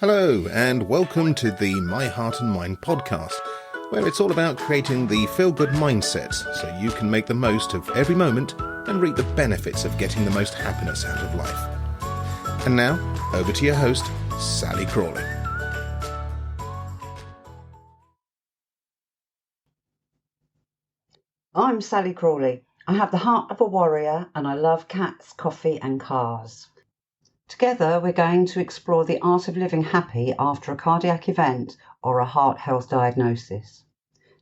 Hello, and welcome to the My Heart and Mind podcast, where it's all about creating the feel-good mindset so you can make the most of every moment and reap the benefits of getting the most happiness out of life. And now, over to your host, Sally Crawley. I'm Sally Crawley. I have the heart of a warrior and I love cats, coffee and cars. Together we're going to explore the art of living happy after a cardiac event or a heart health diagnosis.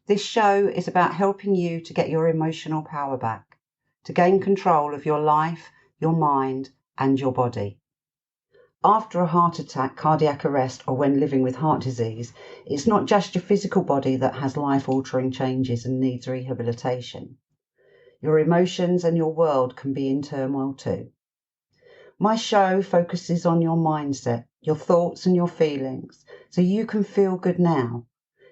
This show is about helping you to get your emotional power back, to gain control of your life, your mind and your body. After a heart attack, cardiac arrest or when living with heart disease, it's not just your physical body that has life-altering changes and needs rehabilitation. Your emotions and your world can be in turmoil too. My show focuses on your mindset, your thoughts and your feelings, so you can feel good now.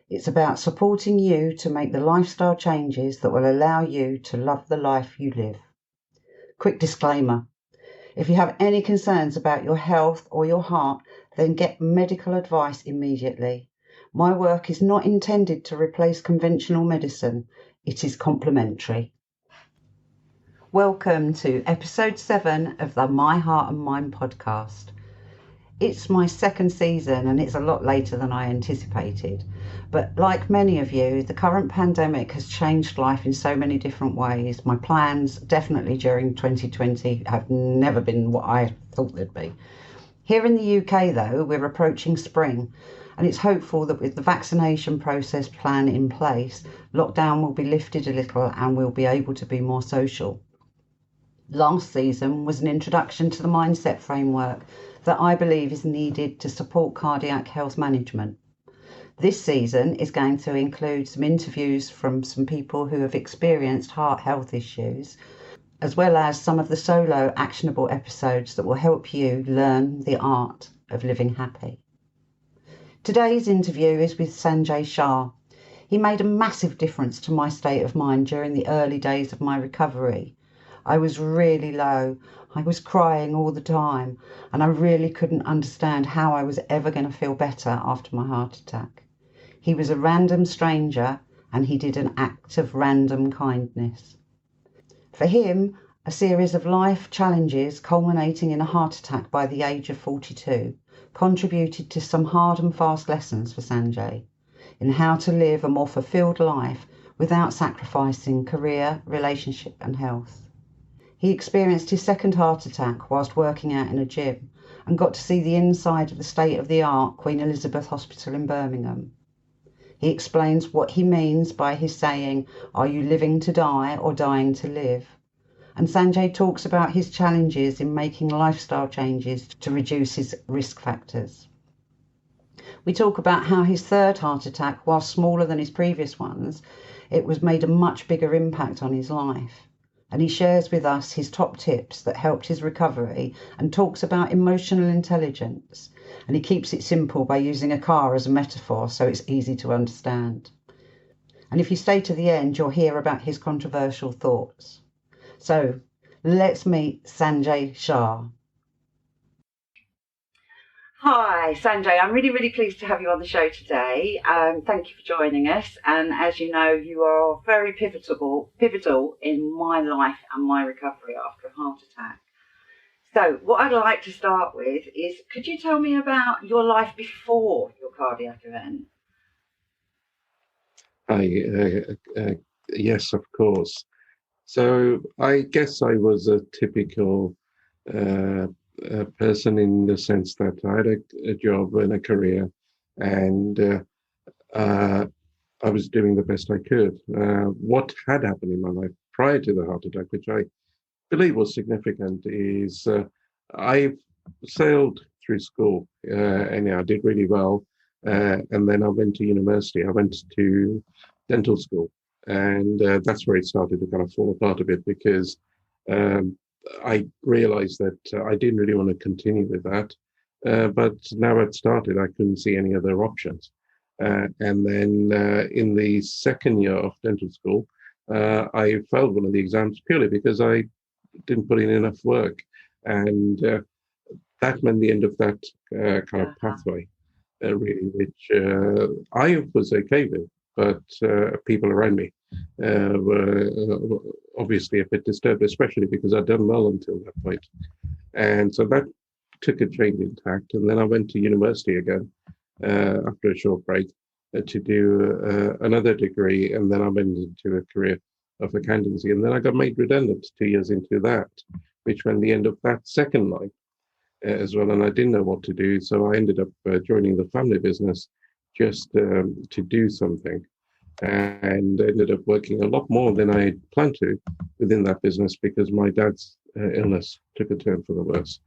It's about supporting you to make the lifestyle changes that will allow you to love the life you live. Quick disclaimer. If you have any concerns about your health or your heart, then get medical advice immediately. My work is not intended to replace conventional medicine. It is complementary. Welcome to episode 7 of the My Heart and Mind podcast. It's my second season and it's a lot later than I anticipated. But like many of you, the current pandemic has changed life in so many different ways. My plans, definitely during 2020, have never been what I thought they'd be. Here in the UK, though, we're approaching spring, and it's hopeful that with the vaccination process plan in place, lockdown will be lifted a little and we'll be able to be more social. Last season was an introduction to the mindset framework that I believe is needed to support cardiac health management. This season is going to include some interviews from some people who have experienced heart health issues, as well as some of the solo actionable episodes that will help you learn the art of living happy. Today's interview is with Sanjay Shah. He made a massive difference to my state of mind during the early days of my recovery. I was really low. I was crying all the time, and I really couldn't understand how I was ever going to feel better after my heart attack. He was a random stranger, and he did an act of random kindness. For him, a series of life challenges culminating in a heart attack by the age of 42 contributed to some hard and fast lessons for Sanjay in how to live a more fulfilled life without sacrificing career, relationship and health. He experienced his second heart attack whilst working out in a gym and got to see the inside of the state-of-the-art Queen Elizabeth Hospital in Birmingham. He explains what he means by his saying, "Are you living to die or dying to live?" And Sanjay talks about his challenges in making lifestyle changes to reduce his risk factors. We talk about how his third heart attack, while smaller than his previous ones, it was made a much bigger impact on his life. And he shares with us his top tips that helped his recovery and talks about emotional intelligence. And he keeps it simple by using a car as a metaphor so it's easy to understand. And if you stay to the end, you'll hear about his controversial thoughts. So let's meet Sanjay Shah. Hi, Sanjay. I'm really, really pleased to have you on the show today. Thank you for joining us. And as you know, you are very pivotal in my life and my recovery after a heart attack. So what I'd like to start with is, could you tell me about your life before your cardiac event? Yes, of course. So I guess I was a typical person in the sense that I had a job and a career, and I was doing the best I could. What had happened in my life prior to the heart attack, which I believe was significant, is I sailed through school, and I did really well. And then I went to university. I went to dental school, and that's where it started to kind of fall apart a bit because I realized that I didn't really want to continue with that. But now I'd started, I couldn't see any other options. And then in the second year of dental school, I failed one of the exams purely because I didn't put in enough work. And that meant the end of that kind of pathway. really, which I was okay with, but people around me were obviously a bit disturbed, especially because I'd done well until that point. And so that took a change in tact. And then I went to university again after a short break to do another degree. And then I went into a career of accountancy. And then I got made redundant 2 years into that, which meant the end of that second line as well. And I didn't know what to do. So I ended up joining the family business just to do something, and ended up working a lot more than I had planned to within that business because my dad's illness took a turn for the worse.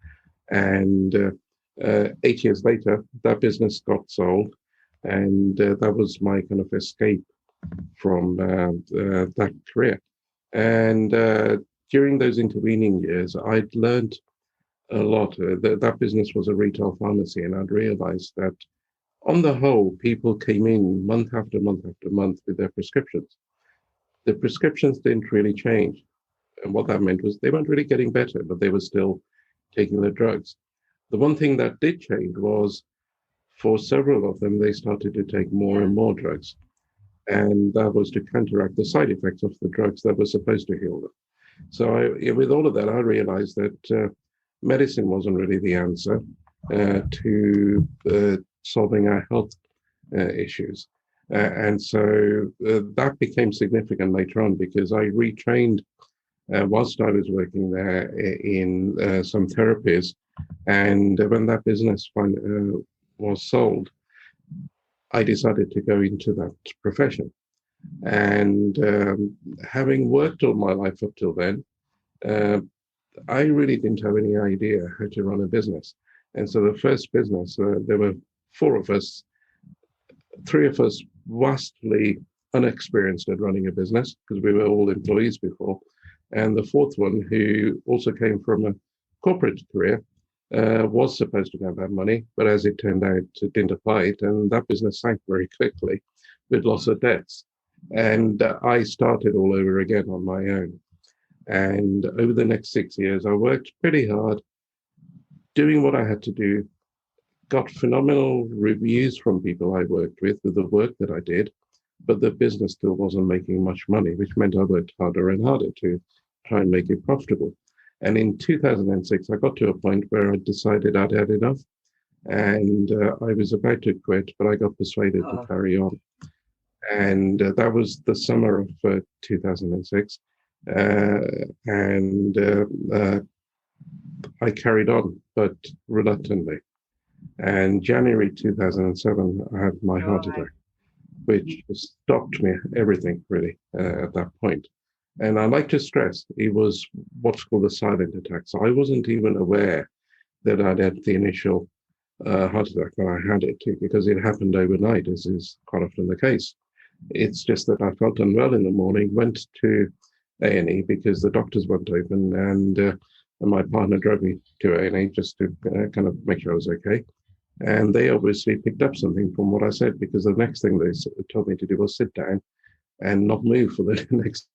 And 8 years later, that business got sold, and that was my kind of escape from that career. And during those intervening years, I'd learned a lot. That business was a retail pharmacy, and I'd realized that on the whole, people came in month after month after month with their prescriptions. The prescriptions didn't really change. And what that meant was they weren't really getting better, but they were still taking their drugs. The one thing that did change was for several of them, they started to take more and more drugs. And that was to counteract the side effects of the drugs that were supposed to heal them. So with all of that, I realized that medicine wasn't really the answer to solving our health issues. And so that became significant later on because I retrained whilst I was working there in some therapies. And when that business was sold, I decided to go into that profession. And having worked all my life up till then, I really didn't have any idea how to run a business. And so the first business, there were four of us, three of us vastly unexperienced at running a business because we were all employees before. And the fourth one, who also came from a corporate career, was supposed to have that money, but as it turned out, it didn't apply it. And that business sank very quickly with lots of debts. And I started all over again on my own. And over the next 6 years, I worked pretty hard, doing what I had to do, got phenomenal reviews from people I worked with the work that I did, but the business still wasn't making much money, which meant I worked harder and harder to try and make it profitable. And in 2006, I got to a point where I decided I'd had enough, and I was about to quit, but I got persuaded to carry on. And that was the summer of 2006. And I carried on, but reluctantly. And January 2007, I had my heart attack, which stopped me everything really at that point. And I like to stress it was what's called a silent attack. So I wasn't even aware that I'd had the initial heart attack when I had it, because it happened overnight, as is quite often the case. It's just that I felt unwell in the morning, went to A&E because the doctors weren't open, and my partner drove me to A&E just to kind of make sure I was okay. And they obviously picked up something from what I said, because the next thing they told me to do was sit down and not move for the next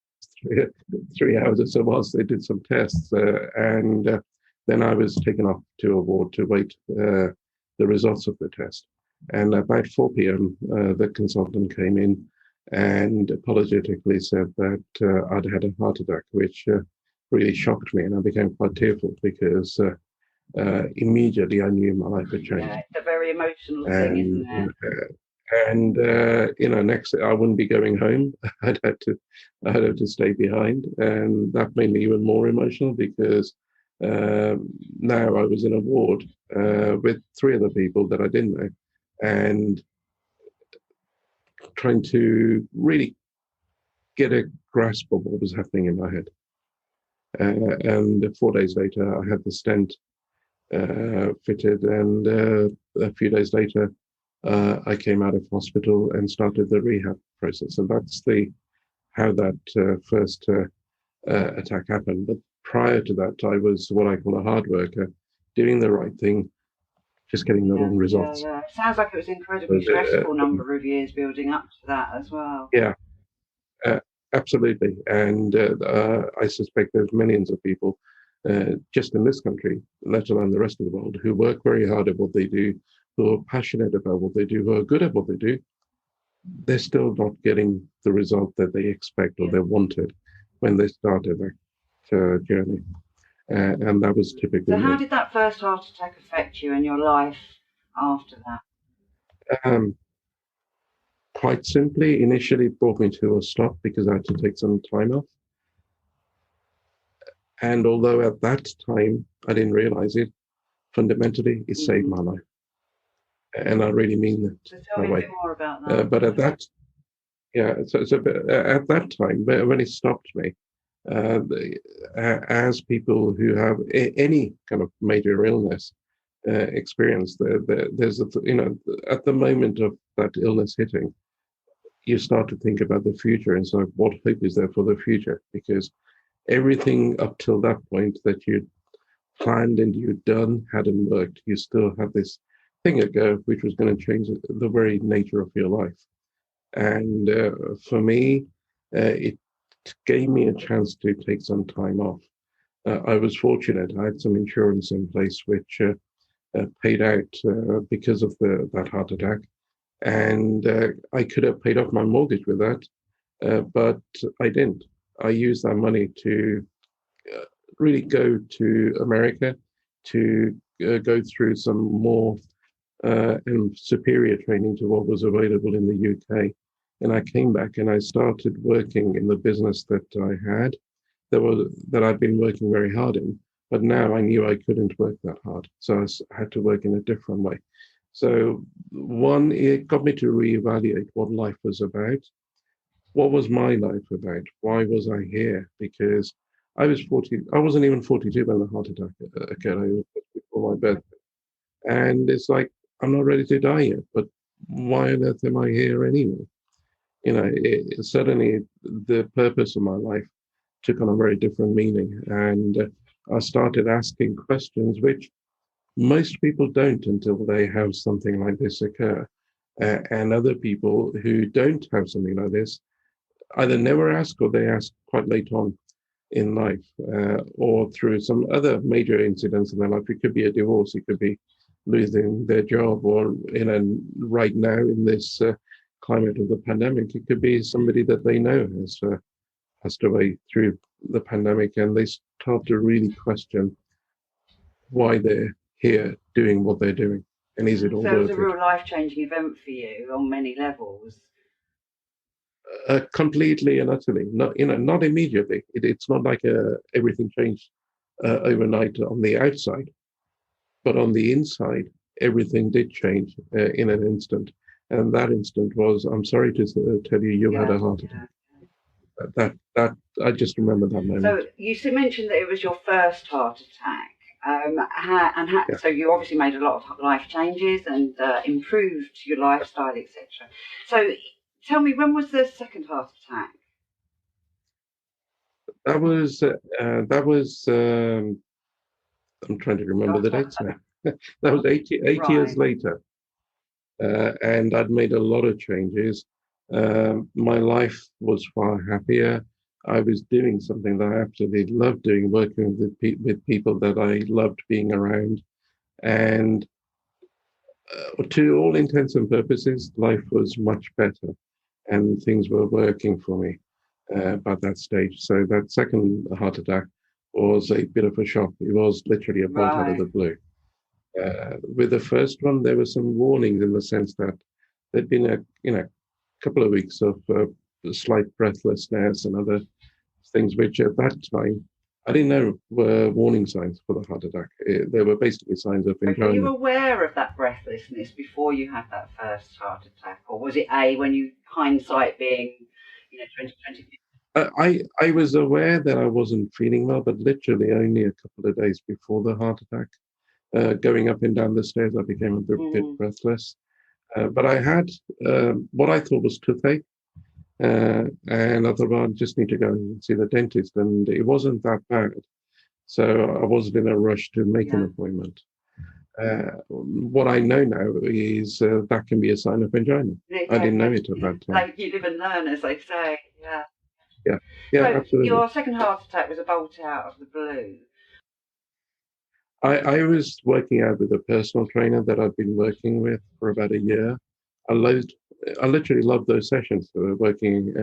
3 hours or so whilst they did some tests. And then I was taken off to a ward to wait the results of the test. And about 4 p.m., the consultant came in and apologetically said that I'd had a heart attack, which really shocked me. And I became quite tearful because immediately I knew my life had changed. Yeah, it's a very emotional thing, isn't it? And next I wouldn't be going home. I'd have to stay behind, and that made me even more emotional because now I was in a ward with 3 other people that I didn't know, and trying to really get a grasp of what was happening in my head. And 4 days later, I had the stent fitted, and a few days later, I came out of hospital and started the rehab process. And that's how that first attack happened. But prior to that, I was what I call a hard worker, doing the right thing, just getting the wrong results. Yeah. It sounds like it was incredibly stressful number of years building up to that as well. Yeah, absolutely. And I suspect there's millions of people just in this country, let alone the rest of the world, who work very hard at what they do, who are passionate about what they do, who are good at what they do, they're still not getting the result that they expect or they wanted when they started that journey. And that was typically So how me. did that first heart attack affect you and your life after that? Um, Quite simply, initially it brought me to a stop because I had to take some time off. And although at that time I didn't realize it, fundamentally it saved my life. And I really mean that. So tell me a bit more about that. But at that, at that time, when it stopped me, as people who have any kind of major illness experience, there's at the moment of that illness hitting, you start to think about the future and so what hope is there for the future, because everything up till that point that you planned and you'd done hadn't worked. You still had this thing ago which was going to change the very nature of your life. And for me, it gave me a chance to take some time off. I was fortunate. I had some insurance in place which paid out because of that heart attack. And I could have paid off my mortgage with that, but I didn't. I used that money to really go to America to go through some more and superior training to what was available in the UK. And I came back and I started working in the business that I had, that I'd been working very hard in. But now I knew I couldn't work that hard, so I had to work in a different way. So one, it got me to reevaluate what life was about. What was my life about? Why was I here? Because I was 40. I wasn't even 42 when the heart attack occurred. I was before my birthday, and it's like I'm not ready to die yet. But why on earth am I here anyway? Suddenly the purpose of my life took on a very different meaning, and I started asking questions which most people don't until they have something like this occur. And other people who don't have something like this either never ask or they ask quite late on in life, or through some other major incidents in their life. It could be a divorce, it could be losing their job, or right now in this climate of the pandemic, it could be somebody that they know has passed away through the pandemic, and they start to really question why they're here doing what they're doing, and is it all So it was worth a it? real life-changing event for you on many levels. Completely and utterly, not immediately. It's not like everything changed overnight on the outside, but on the inside, everything did change in an instant. And that instant was, I'm sorry to tell you, you had a heart attack. That I just remember that moment. So you mentioned that it was your first heart attack. Yeah. So you obviously made a lot of life changes and improved your lifestyle, etc. So tell me, when was the second heart attack? That was I'm trying to remember the dates now. That was 80 Right. years later. And I'd made a lot of changes. My life was far happier. I was doing something that I absolutely loved doing, working with people that I loved being around. And to all intents and purposes, life was much better and things were working for me by that stage. So that second heart attack was a bit of a shock. It was literally a bolt out of the blue. With the first one, there were some warnings in the sense that there'd been a couple of weeks of slight breathlessness and other things, which at that time I didn't know were warning signs for the heart attack. They were basically signs of Were you enjoyment. aware of that breathlessness before you had that first heart attack, or was it when you hindsight being, 2020? I was aware that I wasn't feeling well, but literally only a couple of days before the heart attack. Going up and down the stairs, I became a bit breathless. But I had what I thought was toothache. And I thought, well, I just need to go and see the dentist. And it wasn't that bad. So I wasn't in a rush to make an appointment. What I know now is that can be a sign of angina. I didn't know it at that time. Like you live and learn, as they say. Yeah, so absolutely. Your second heart attack was a bolt out of the blue. I was working out with a personal trainer that I've been working with for about a year. I loved, I literally loved those sessions. Working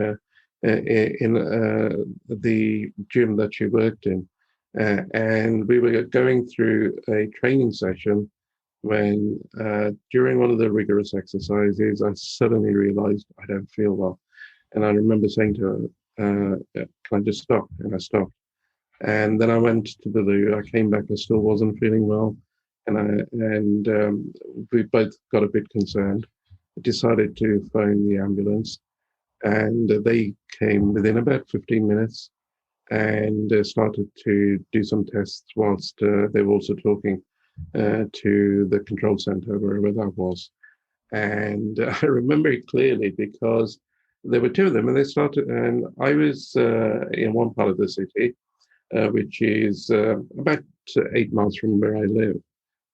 in the gym that she worked in, and we were going through a training session when during one of the rigorous exercises, I suddenly realized I don't feel well. And I remember saying to her, can I just stop? And I stopped. And then I went to the loo. I came back. I still wasn't feeling well, and we both got a bit concerned. I decided to phone the ambulance, and they came within about 15 minutes and started to do some tests whilst they were also talking to the control center, wherever that was. And I remember it clearly because there were two of them, and they started. And I was in one part of the city, which is about 8 miles from where I live.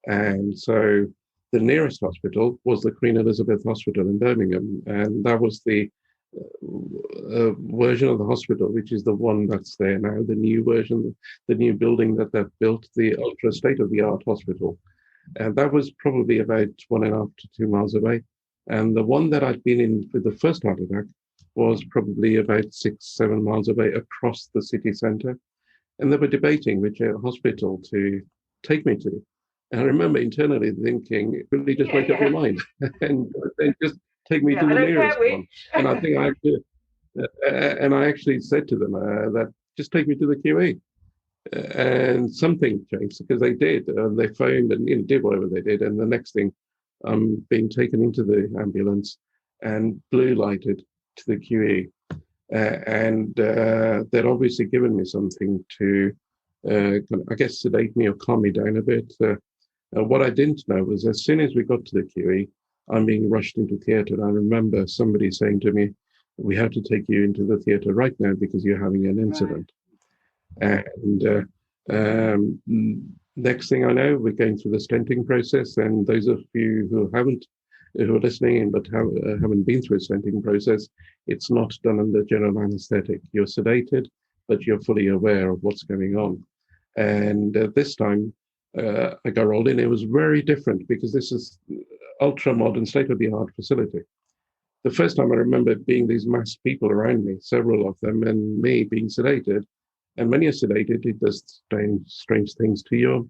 And so the nearest hospital was the Queen Elizabeth Hospital in Birmingham. And that was the version of the hospital, which is the one that's there now, the new version, the new building that they've built, the ultra state-of-the-art hospital. And that was probably about 1.5 to 2 miles away. And the one that I'd been in with the first heart attack was probably about 6, 7 miles away across the city centre. And they were debating which hospital to take me to. And I remember internally thinking, really just make up your mind and then just take me to the nearest one. And I think I actually said to them that just take me to the QE. And something changed because they did. They phoned and did whatever they did. And the next thing, I'm being taken into the ambulance and blue lighted to the QE. And they'd obviously given me something to, I guess, sedate me or calm me down a bit. What I didn't know was as soon as we got to the QE, I'm being rushed into theatre. And I remember somebody saying to me, we have to take you into the theatre right now because you're having an incident. Right. And next thing I know, we're going through the stenting process. And those of you who are listening in but haven't been through a stenting process, it's not done under general anesthetic. You're sedated, but you're fully aware of what's going on. And this time, I got rolled in. It was very different because this is ultra modern, state-of-the-art facility. The first time I remember being these massed people around me, several of them, and me being sedated. And when you're sedated, it does strange things to your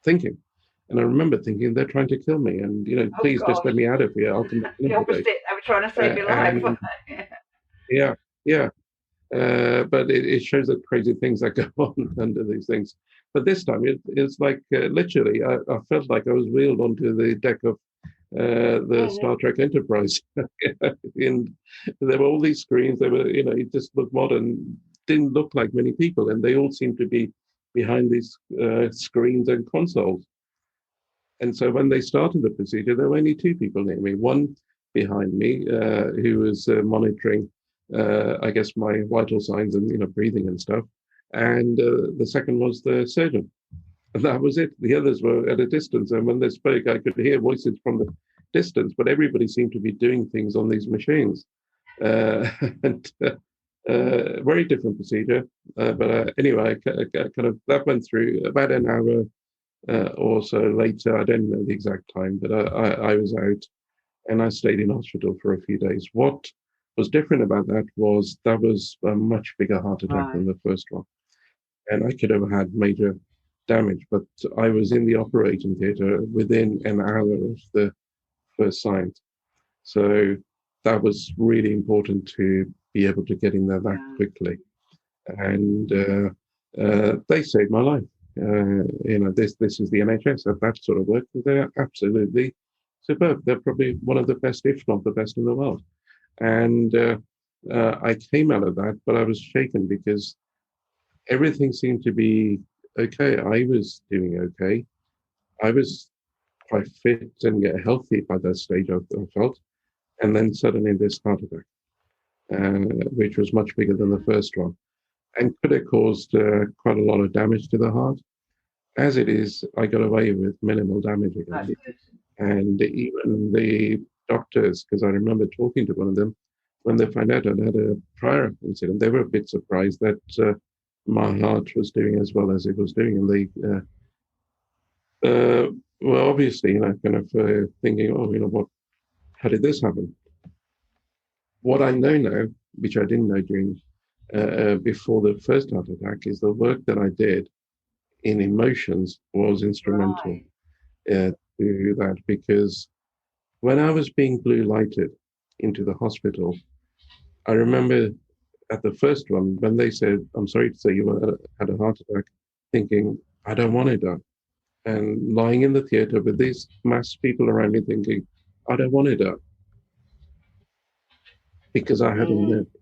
thinking. And I remember thinking they're trying to kill me, and please just let me out of here. I'll come back the opposite. They were trying to save your life. Yeah. But it shows the crazy things that go on under these things. But this time, it's like literally, I felt like I was wheeled onto the deck of the Star Trek Enterprise. And there were all these screens. They were, it just looked modern. Didn't look like many people, and they all seemed to be behind these screens and consoles. And so when they started the procedure, there were only two people near me. One behind me who was monitoring, I guess, my vital signs and breathing and stuff. And the second was the surgeon. And that was it. The others were at a distance. And when they spoke, I could hear voices from the distance, but everybody seemed to be doing things on these machines. And very different procedure. But anyway, kind of that went through about an hour or so later. I don't know the exact time, but I was out and I stayed in hospital for a few days. What was different about that was a much bigger heart attack than the first one. And I could have had major damage, but I was in the operating theatre within an hour of the first signs. So that was really important to be able to get in there that quickly. And they saved my life. This is the NHS at that sort of work. They're absolutely superb. They're probably one of the best, if not the best in the world. And I came out of that, but I was shaken because everything seemed to be okay. I was doing okay. I was quite fit and healthy by that stage, I felt. And then suddenly this heart attack, which was much bigger than the first one, and could have caused quite a lot of damage to the heart. As it is, I got away with minimal damage again. And even the doctors, because I remember talking to one of them, when they found out I'd had a prior incident, they were a bit surprised that my heart was doing as well as it was doing. And Well, obviously, kind of thinking, oh, how did this happen? What I know now, which I didn't know during before the first heart attack, is the work that I did in emotions was instrumental Right. to that, because when I was being blue lighted into the hospital, I remember at the first one when they said, "I'm sorry to say you had a heart attack," thinking, "I don't want to die," and lying in the theatre with these mass people around me, thinking, "I don't want to die," because I hadn't Mm. lived.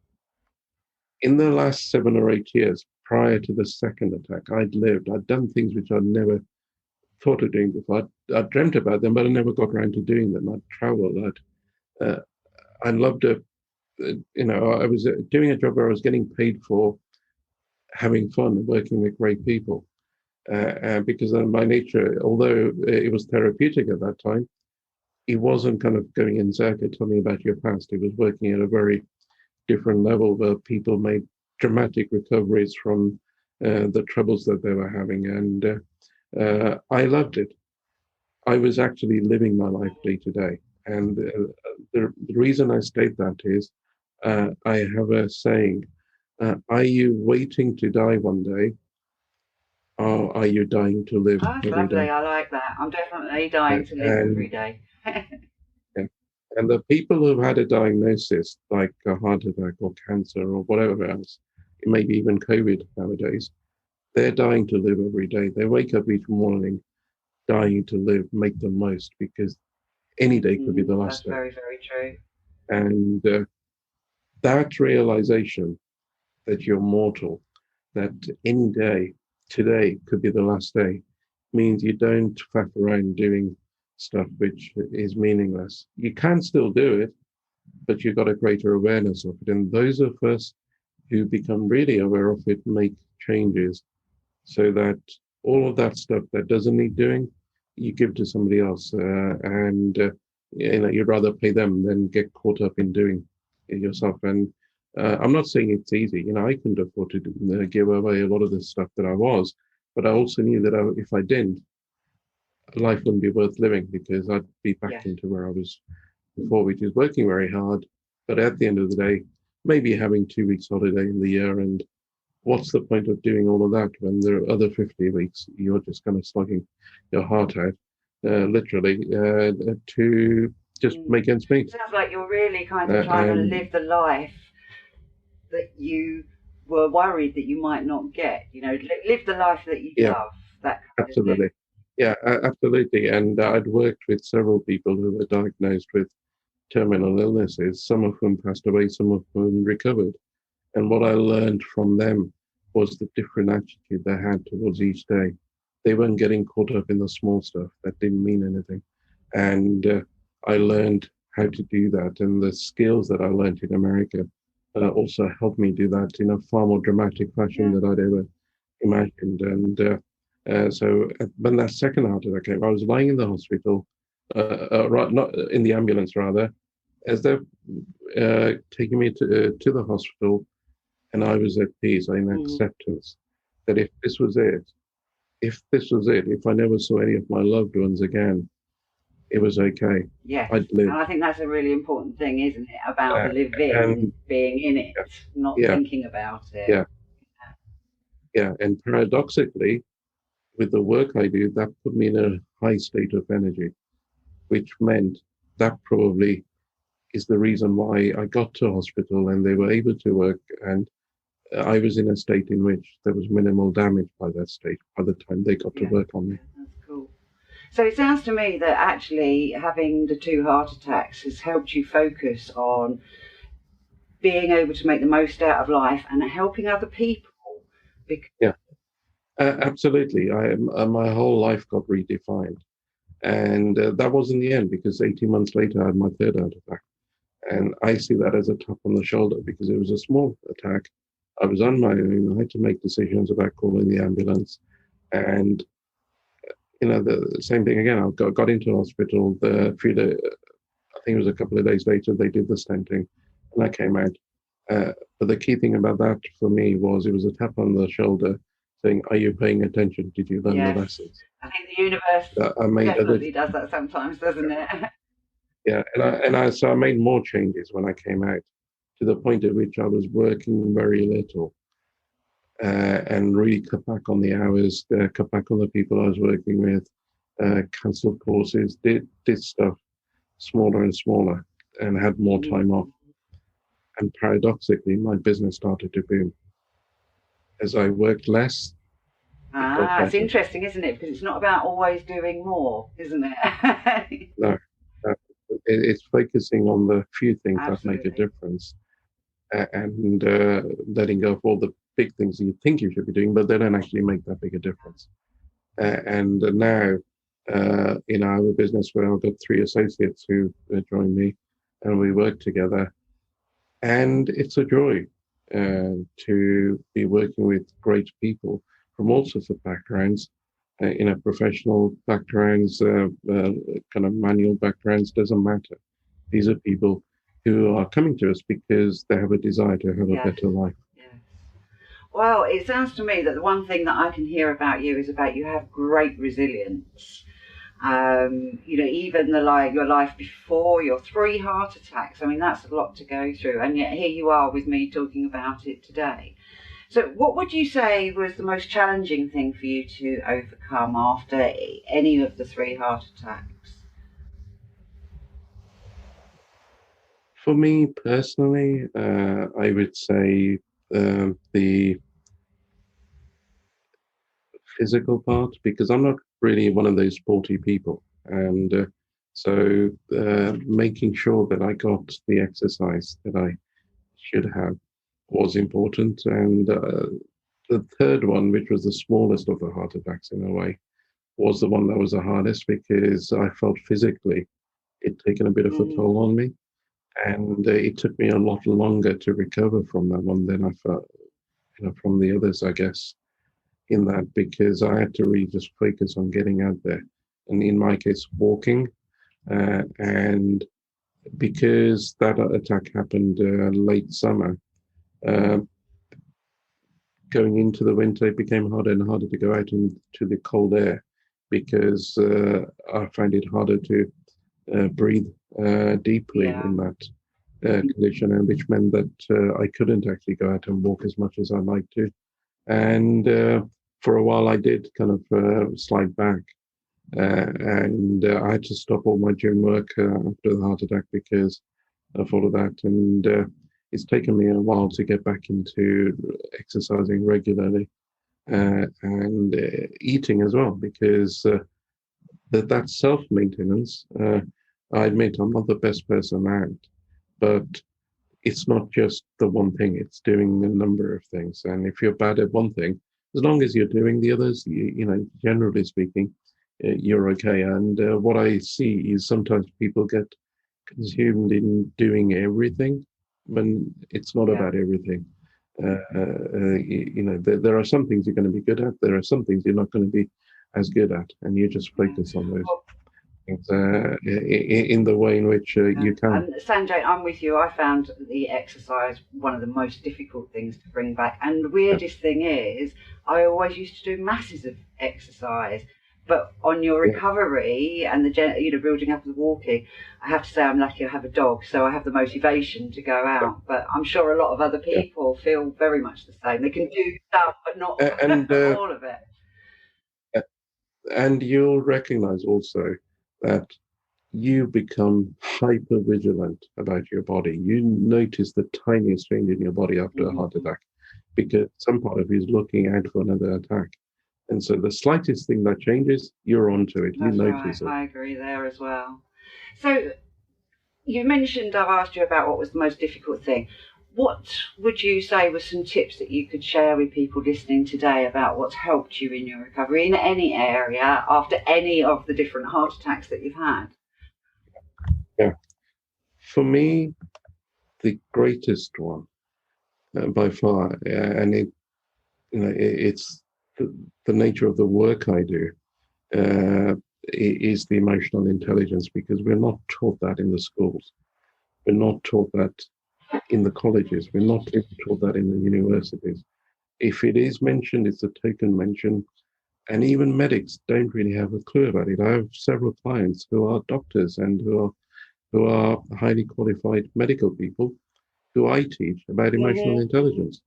In the last 7 or 8 years prior to the second attack, I'd lived. I'd done things which I'd never thought of doing before. I'd dreamt about them, but I never got around to doing them. I'd traveled. I loved it. I was doing a job where I was getting paid for having fun and working with great people. Because by nature, although it was therapeutic at that time, it wasn't kind of going in circuit, tell me about your past. It was working at a very different level where people made dramatic recoveries from the troubles that they were having. And I loved it. I was actually living my life day to day. And the reason I state that is I have a saying, are you waiting to die one day, or are you dying to live Oh, that's every lovely. day? I like that. I'm definitely dying to live every And day. and the people who've had a diagnosis like a heart attack or cancer or whatever else, maybe even COVID nowadays, they're dying to live every day. They wake up each morning dying to live, make the most, because any day could be the That's last day. very, very true. And that realization that you're mortal, that any day, today could be the last day, means you don't faff around doing stuff which is meaningless. You can still do it, but you've got a greater awareness of it. And those of us who become really aware of it make changes so that all of that stuff that doesn't need doing, you give to somebody else. And you'd rather pay them than get caught up in doing it yourself. And I'm not saying it's easy. I couldn't afford to give away a lot of the stuff that I was, but I also knew that if I didn't, life wouldn't be worth living because I'd be back Yes. into where I was before, which is working very hard. But at the end of the day, maybe having 2 weeks holiday in the year. And what's the point of doing all of that when there are other 50 weeks you're just kind of slugging your heart out, literally, to just Mm. make ends meet? Sounds like you're really kind of trying to And live the life that you were worried that you might not get. Live the life that you yeah, love. That kind of thing. absolutely. Yeah, absolutely. And I'd worked with several people who were diagnosed with terminal illnesses, some of whom passed away, some of whom recovered. And what I learned from them was the different attitude they had towards each day. They weren't getting caught up in the small stuff that didn't mean anything. And I learned how to do that. And the skills that I learned in America also helped me do that in a far more dramatic fashion Yeah. than I'd ever imagined. And so when that second heart attack came, I was lying in the hospital, right, not in the ambulance rather, as they're taking me to the hospital, and I was at peace, in Mm. acceptance that if I never saw any of my loved ones again, it was okay. Yes. I'd And lived. I think that's a really important thing, isn't it? About Uh, living, and being in it, not yeah, thinking about it. yeah, yeah. And paradoxically, with the work I do, that put me in a high state of energy, which meant that probably is the reason why I got to hospital and they were able to work. And I was in a state in which there was minimal damage by that state by the time they got to Yeah. work on me. Yeah, that's cool. So it sounds to me that actually having the two heart attacks has helped you focus on being able to make the most out of life and helping other people. Because, Yeah, absolutely. My whole life got redefined. And that wasn't the end because 18 months later, I had my third heart attack. And I see that as a tap on the shoulder because it was a small attack. I was on my own. I had to make decisions about calling the ambulance. And, the same thing again. I got into hospital. I think it was a couple of days later, they did the stenting and I came out. But the key thing about that for me was it was a tap on the shoulder saying, "Are you paying attention? Did you learn the Yes. lessons?" I think the universe I made other, definitely does that sometimes, doesn't it? yeah, so I made more changes when I came out, to the point at which I was working very little, and really cut back on the hours, cut back on the people I was working with, cancelled courses, did stuff smaller and smaller, and had more time off. And paradoxically, my business started to boom. As I worked less, it got It's better. interesting, isn't it? Because it's not about always doing more, isn't it? No, it's focusing on the few things that make a Absolutely. difference, and letting go of all the big things you think you should be doing, but they don't actually make that big a difference. And now, in our business, where I've got 3 associates who join me, and we work together, and it's a joy to be working with great people from all sorts of backgrounds, professional backgrounds, kind of manual backgrounds, doesn't matter. These are people who are coming to us because they have a desire to have a Yes. better life. Yes. Well, it sounds to me that the one thing that I can hear about you is about you have great resilience. Even your life before your 3 heart attacks. I mean, that's a lot to go through, and yet here you are with me talking about it today. So, what would you say was the most challenging thing for you to overcome after any of the 3 heart attacks? For me personally, I would say the physical part, because I'm not really one of those sporty people. And so making sure that I got the exercise that I should have was important. And the third one, which was the smallest of the heart attacks in a way, was the one that was the hardest, because I felt physically it taken a bit of a toll on me. And it took me a lot longer to recover from that one than I felt, from the others, I guess, in that, because I had to really just focus on getting out there. And in my case, walking. And because that attack happened late summer, uh, going into the winter, it became harder and harder to go out into the cold air, because I find it harder to breathe deeply Yeah. in that condition, and which meant that I couldn't actually go out and walk as much as I'd like to. And for a while, I did kind of slide back, and I had to stop all my gym work after the heart attack because of all of that. And it's taken me a while to get back into exercising regularly, and eating as well, because that self maintenance. I admit I'm not the best person at, but it's not just the one thing, it's doing a number of things. And if you're bad at one thing, as long as you're doing the others, generally speaking, you're okay. And what I see is sometimes people get consumed in doing everything when it's not Yeah. about everything. There are some things you're going to be good at, there are some things you're not going to be as good at, and you just Yeah. focus on those Well, things in the way in which yeah. you can. And Sanjay, I'm with you. I found the exercise one of the most difficult things to bring back. And the Yeah, weirdest thing is, I always used to do masses of exercise, but on your yeah, recovery and building up and walking, I have to say I'm lucky I have a dog, so I have the motivation to go yeah. out. But I'm sure a lot of other Yeah. people feel very much the same. They can do stuff, but not And all of it. and you'll recognize also that you become hyper vigilant about your body. You notice the tiniest change in your body after a heart Mhm. attack, because some part of you is looking out for another attack. And so the slightest thing that changes, you're onto it. You That's right. notice it. I agree there as well. So you mentioned I've asked you about what was the most difficult thing. What would you say were some tips that you could share with people listening today about what's helped you in your recovery in any area after any of the different heart attacks that you've had? Yeah. For me, the greatest one by far, and it's the nature of the work I do, uh, is the emotional intelligence, because we're not taught that in the schools. We're not taught that in the colleges. We're not even taught that in the universities. If it is mentioned, it's a token mention. And even medics don't really have a clue about it. I have several clients who are doctors and who are highly qualified medical people who I teach about emotional intelligence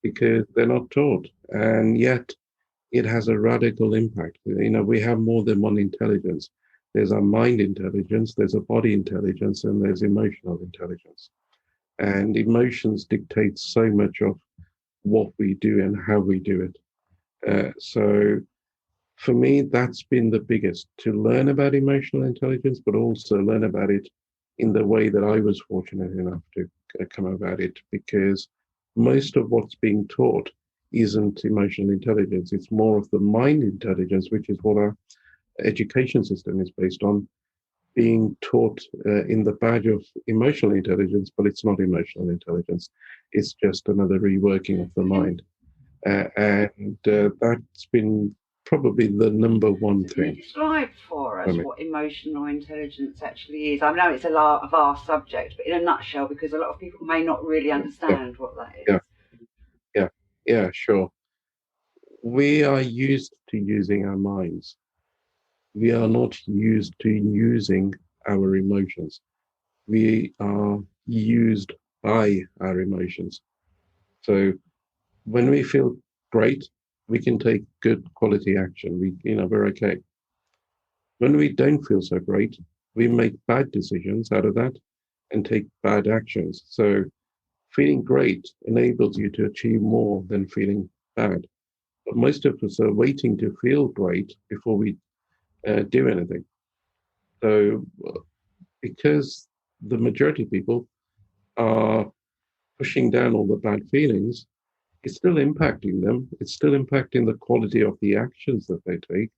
because they're not taught. And yet it has a radical impact. We have more than one intelligence. There's a mind intelligence, there's a body intelligence, and there's emotional intelligence. And emotions dictate so much of what we do and how we do it. So for me, that's been the biggest, to learn about emotional intelligence, but also learn about it in the way that I was fortunate enough to come about it, because most of what's being taught isn't emotional intelligence. It's more of the mind intelligence, which is what our education system is based on, being taught in the badge of emotional intelligence, but it's not emotional intelligence. It's just another reworking of the mind. And that's been probably the number one Can you thing describe for for us me. what emotional intelligence actually is? I know it's a vast subject, but in a nutshell, because a lot of people may not really Yeah, understand what that is. yeah, yeah, yeah, sure. We are used to using our minds. We are not used to using our emotions. We are used by our emotions. So when we feel great, we can take good quality action. We're okay. When we don't feel so great, we make bad decisions out of that and take bad actions. So feeling great enables you to achieve more than feeling bad. But most of us are waiting to feel great before we do anything. So because the majority of people are pushing down all the bad feelings, it's still impacting them. It's still impacting the quality of the actions that they take,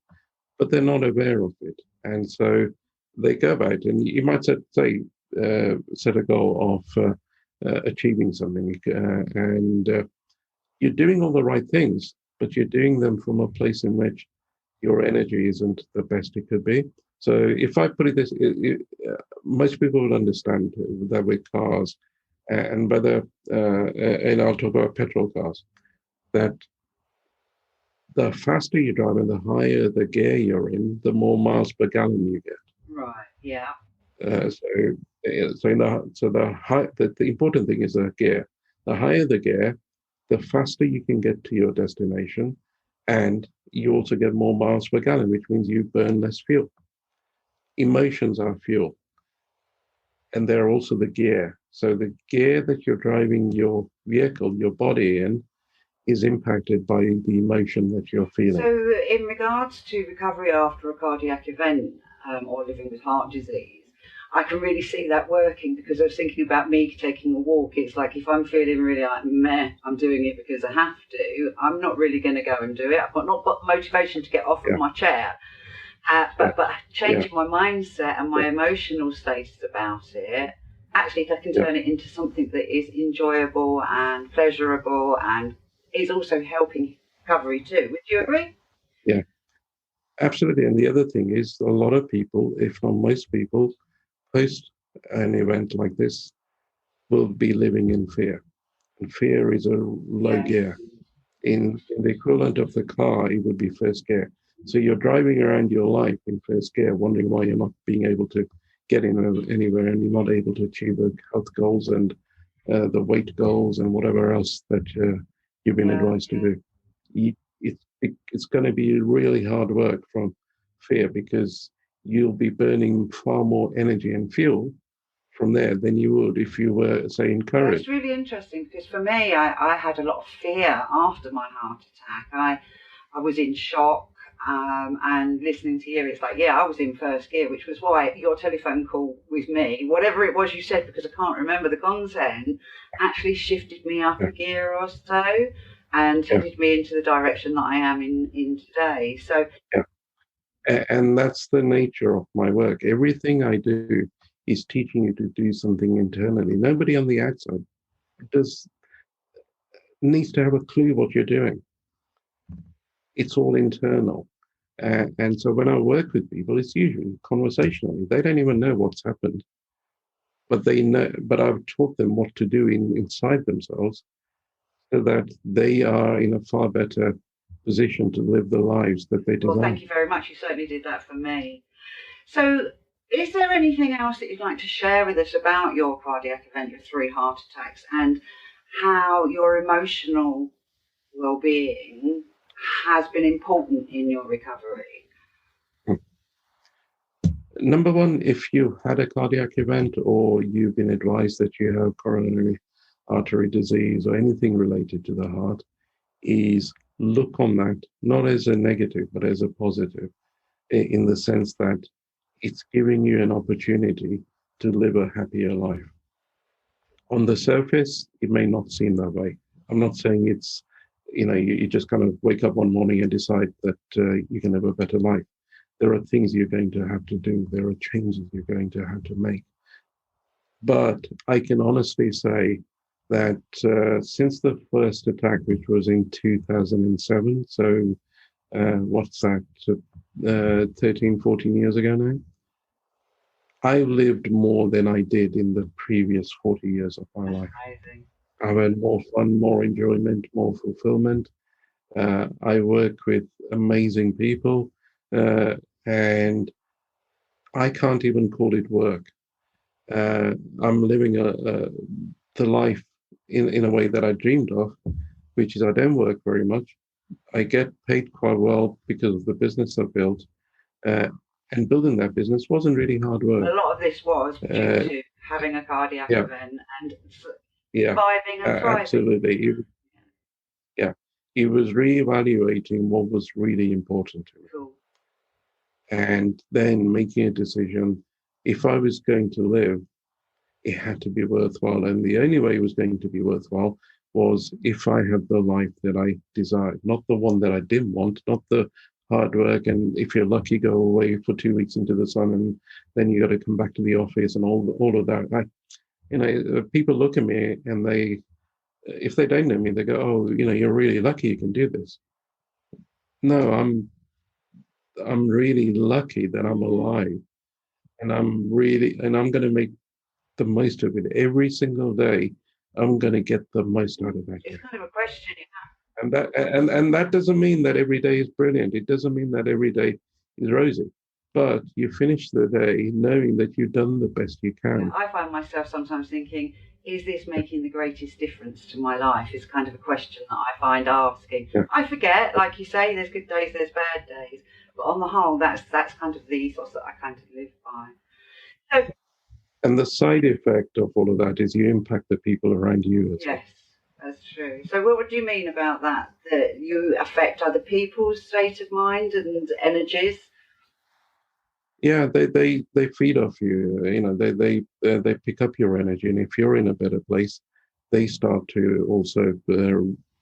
but they're not aware of it. And so they go about, and you might set a goal of achieving something, and you're doing all the right things, but you're doing them from a place in which your energy isn't the best it could be. So if I put it this, most people would understand that with cars, and whether, and I'll talk about petrol cars, that the faster you drive and the higher the gear you're in, the more miles per gallon you get. Right. Yeah. Uh, so, the important thing is the gear. The higher the gear, the faster you can get to your destination, and you also get more miles per gallon, which means you burn less fuel. Emotions are fuel, and they're also the gear. So the gear that you're driving your vehicle, your body in, is impacted by the emotion that you're So, feeling. in regards to recovery after a cardiac event or living with heart disease, I can really see that working because I was thinking about me taking a walk. It's like if I'm feeling really like meh, I'm doing it because I have to. I'm not really going to go and do it. I've not got motivation to get off of Yeah, my chair. yeah, But yeah, changing my mindset and yeah, my emotional status about it, actually, I can yeah, turn it into something that is enjoyable and pleasurable and is also helping recovery too. Would you agree? yeah. Absolutely. And the other thing is, a lot of people, if not most people, post an event like this, will be living in fear. And fear is a low Yes. gear. In the equivalent of the car, it would be first gear. So you're driving around your life in first gear, wondering why you're not being able to get in anywhere, and you're not able to achieve the health goals and the weight goals and whatever else that you've been Yeah. advised to do. It's going to be really hard work from fear, because you'll be burning far more energy and fuel from there than you would if you were, say, in Yeah, it's courage. really interesting because for me, I had a lot of fear after my heart attack. I was in shock. And listening to you, it's like, yeah, I was in first gear, which was why your telephone call with me, whatever it was you said, because I can't remember the content, actually shifted me up Yeah, a gear or so and yeah, headed me into the direction that I am in today. So, yeah. And that's the nature of my work. Everything I do is teaching you to do something internally. Nobody on the outside does needs to have a clue what you're doing. It's all internal. And so when I work with people, it's usually conversationally. They don't even know what's happened, but they know. But I've taught them what to do inside themselves, so that they are in a far better position to live the lives that they Well, desire. thank you very much. You certainly did that for me. So, is there anything else that you'd like to share with us about your cardiac event, your 3 heart attacks, and how your emotional well-being has been important in your recovery? Number one, if you had a cardiac event or you've been advised that you have coronary artery disease or anything related to the heart, is look on that not as a negative, but as a positive, in the sense that it's giving you an opportunity to live a happier life. On the surface, it may not seem that way. I'm not saying it's, you just kind of wake up one morning and decide that you can have a better life. There are things you're going to have to do. There are changes you're going to have to make. But I can honestly say that since the first attack, which was in 2007, so what's that, 13, 14 years ago now, I've lived more than I did in the previous 40 years of my life. Amazing. I've had more fun, more enjoyment, more fulfillment. I work with amazing people, and I can't even call it work. I'm living the life in a way that I dreamed of, which is I don't work very much. I get paid quite well because of the business I built. And building that business wasn't really hard work. A lot of this was due to having a cardiac Yeah. event and Yeah, surviving and thriving. absolutely. It was reevaluating what was really important to me. Cool. And then making a decision. If I was going to live, it had to be worthwhile. And the only way it was going to be worthwhile was if I had the life that I desired, not the one that I didn't want, not the hard work. And if you're lucky, go away for 2 weeks into the sun, and then you got to come back to the office and all of that. People look at me and if they don't know me, they go, "Oh, you're really lucky you can do this." No, I'm really lucky that I'm alive, and I'm going to make the most of it every single day. I'm going to get the most out of that day. It's kind of a question. And that doesn't mean that every day is brilliant. It doesn't mean that every day is rosy. But you finish the day knowing that you've done the best you can. I find myself sometimes thinking, is this making the greatest difference to my life? Is kind of a question that I find asking. Yeah. I forget, like you say, there's good days, there's bad days. But on the whole, that's kind of the ethos that I kind of live by. So, and the side effect of all of that is you impact the people around you as well. Yes, that's true. So what do you mean about that? That you affect other people's state of mind and energies? Yeah, they feed off you. They pick up your energy, and if you're in a better place, they start to also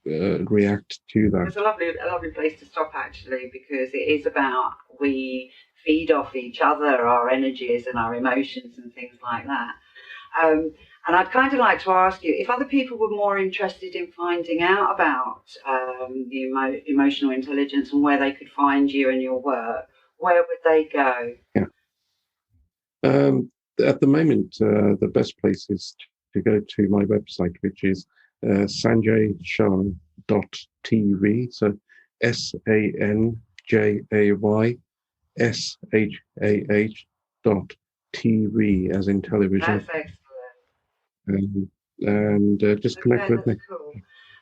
react to that. It's a lovely place to stop actually, because it is about we feed off each other, our energies and our emotions and things like that. And I'd kind of like to ask you, if other people were more interested in finding out about the emotional intelligence and where they could find you and your work, where would they go? Yeah. At the moment, the best place is to go to my website, which is sanjayshah.tv. So SanjayShah.tv, as in television. That's excellent. And just connect with me. Cool.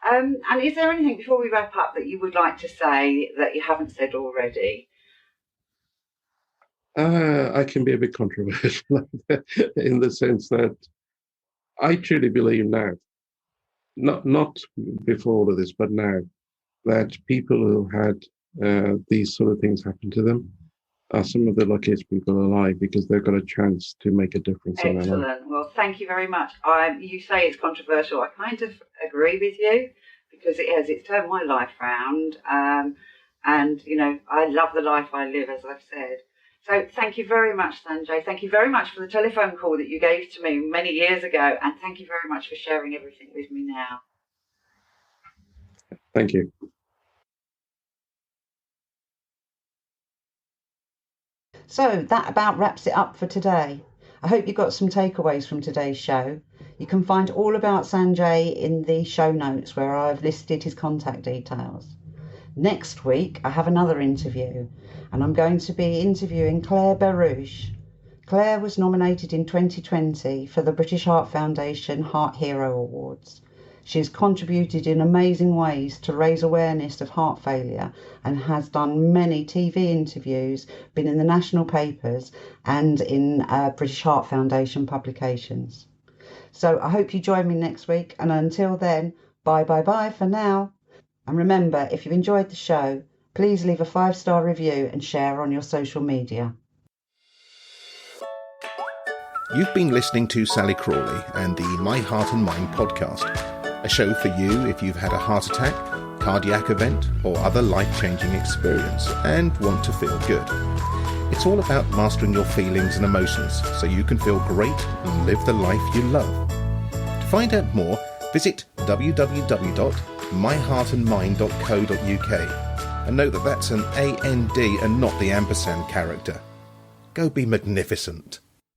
And is there anything before we wrap up that you would like to say that you haven't said already? I can be a bit controversial in the sense that I truly believe now, not before all of this, but now, that people who had these sort of things happen to them are some of the luckiest people alive, because they've got a chance to make a difference in their life. Excellent. Well, thank you very much. You say it's controversial. I kind of agree with you, because it's turned my life round. And, I love the life I live, as I've said. So thank you very much, Sanjay. Thank you very much for the telephone call that you gave to me many years ago. And thank you very much for sharing everything with me now. Thank you. So that about wraps it up for today. I hope you got some takeaways from today's show. You can find all about Sanjay in the show notes where I've listed his contact details. Next week, I have another interview, and I'm going to be interviewing Claire Barouche. Claire was nominated in 2020 for the British Heart Foundation Heart Hero Awards. She has contributed in amazing ways to raise awareness of heart failure and has done many TV interviews, been in the national papers and in British Heart Foundation publications. So I hope you join me next week, and until then, bye for now. And remember, if you've enjoyed the show, please leave a 5-star review and share on your social media. You've been listening to Sally Crawley and the My Heart and Mind podcast, a show for you if you've had a heart attack, cardiac event or other life-changing experience and want to feel good. It's all about mastering your feelings and emotions so you can feel great and live the life you love. To find out more, visit www.myheartandmind.co.uk and note that that's an AND and not the ampersand character. Go be magnificent.